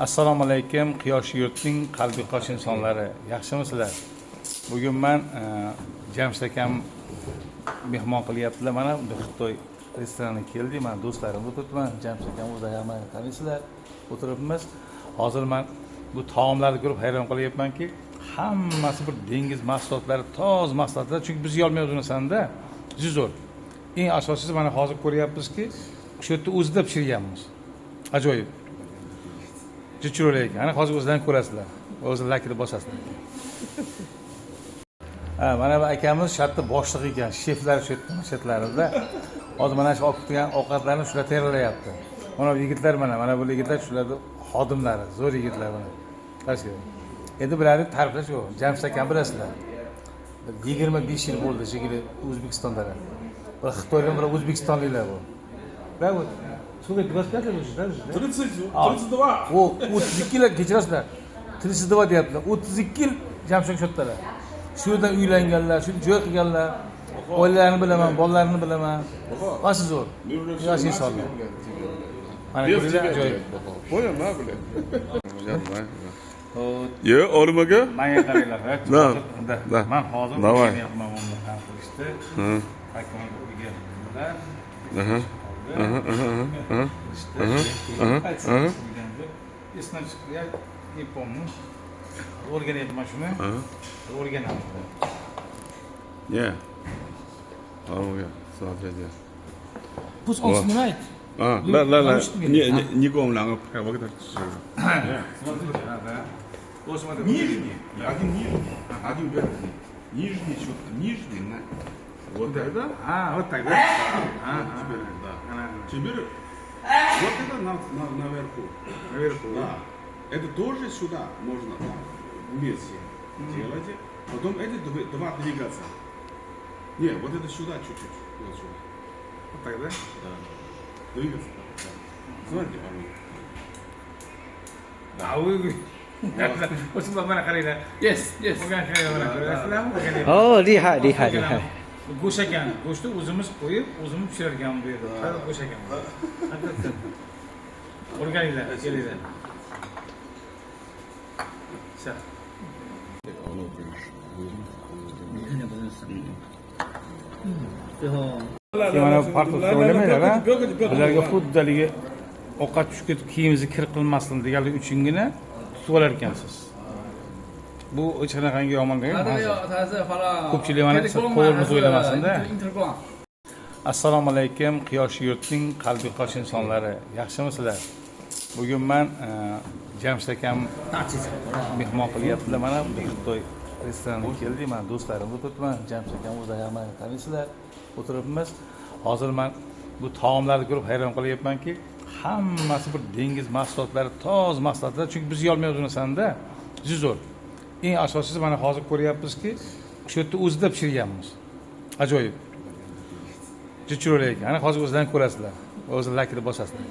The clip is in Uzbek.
Assalomu alaykum, Quyosh yurtning qalbi qosh insonlari. Yaxshimisizlar? Bugun men Jamshid akam mehmon qilyaptilar. Mana bu Xitoy restoraniga keldik. Men do'stlarim o'tiribman. Jamshid akam o'zi ham tanisizlar. O'tiribmiz. Hozir men bu taomlarni ko'rib hayron qolyapmanki, hammasi bir dengiz mahsulotlari, toz mahsulotlar. Chunki biz yolmaymiz narsanda. Zo'r. Eng asosiysi mana hozir ko'ryapmizki, shu yerda o'zida pishirganmiz. Ajoyib. Chiroyli ekan. Ana hozir o'zlaringiz ko'rasizlar. O'zini lakini bosasizlar. Mana bu akamiz shu yerda boshliq ekan, sheflar shu yerda mashatlarida. Hozir mana shu olib turgan ovqatlarni shular tayyorlayapti. Mana bu yigitlar mana bu yigitlar shularning xodimlari, zo'r yigitlar mana. Qarashki. Endi bularni ta'riflash shu. Jamshid akam bilasizlar. 25 yil bo'ldi shekilli O'zbekistonda. Bir Xitoydan bir O'zbekistonliklar bu. Bravo. Сколько, 25 лет уже, да? 32. O 32 yil kechirasizlar. 32 deyaptilar. 32 yil Jamshid shotdalar. Shu yerda uylanganlar, shu joy qilganlar. Oilalarini bilaman, bolalarini bilaman. Qasi zo'r. Yosh insonlar. Mana ko'ringlar, ajoyib. Qo'yam, ha, bular. Yo, olmaga? Menga qaranglar. Da. Men hozir Davay. yaqman uni qilishdi. Akam uyga bular. Esdan chiqdi, не помню. O'rganyapman shuni. O'rganyapman. Yeah. Olmaga. Смотрите. Pus olsun nima ayt? La. Не гомлanga. Вот это. Нижний. Один верхний. Нижний что-то. Нижний. Вот это? Вот так, да? Теперь, да. Теперь вот это наверху. Наверху. Да. Это тоже сюда можно вместе делать. Потом эти два двигаться. Не, вот это сюда чуть-чуть. Вот сюда. Вот так, да? Да. Двигаться. Смотрите, Вы... O'shunday mana qaranglar. Yes. O'rganib qaranglar. Oh, lihat. Go'sht ekan. Go'shtni o'zimiz qo'yib, o'zimiz pishirgan bu yerda. Go'sht ekan. Albatta. O'rganinglar, kelinglar. Mana farqli o'ylamaylar-a. Bularga xuddaligi ovqat tushib ketib kiyimingizni kir qilmasin deganlik uchungina tutib olar ekansiz. Bu hech qanaqangi yomonlik emas. Ko'pchilik mana qo'limiz o'ylamasin-da. Assalomu alaykum, Quyosh yurtning qalbi qosh insonlari. Yaxshimisizlar? Bugun men Jamshid akam mehmon qilyaptilar. Mana bu Xitoy restoraniga keldik. Men do'stlarim o'tiribman. Jamshid akam o'zi ham tanisizlar. O'tiribmiz. Hozir men bu taomlarni ko'rib hayron qolyapmanki, hammasi bir dengiz mahsulotlari, toz mahsulotlar. Chunki biz yolmaymiz narsanda. Zo'r. Eng asosiysi mana hozir ko'ryapmizki, shu yerda o'zida pishirganmiz. Ajoyib. Chiroyli ekan. Ana hozir o'zlaringiz ko'rasizlar. O'zini lakini bosasizlar.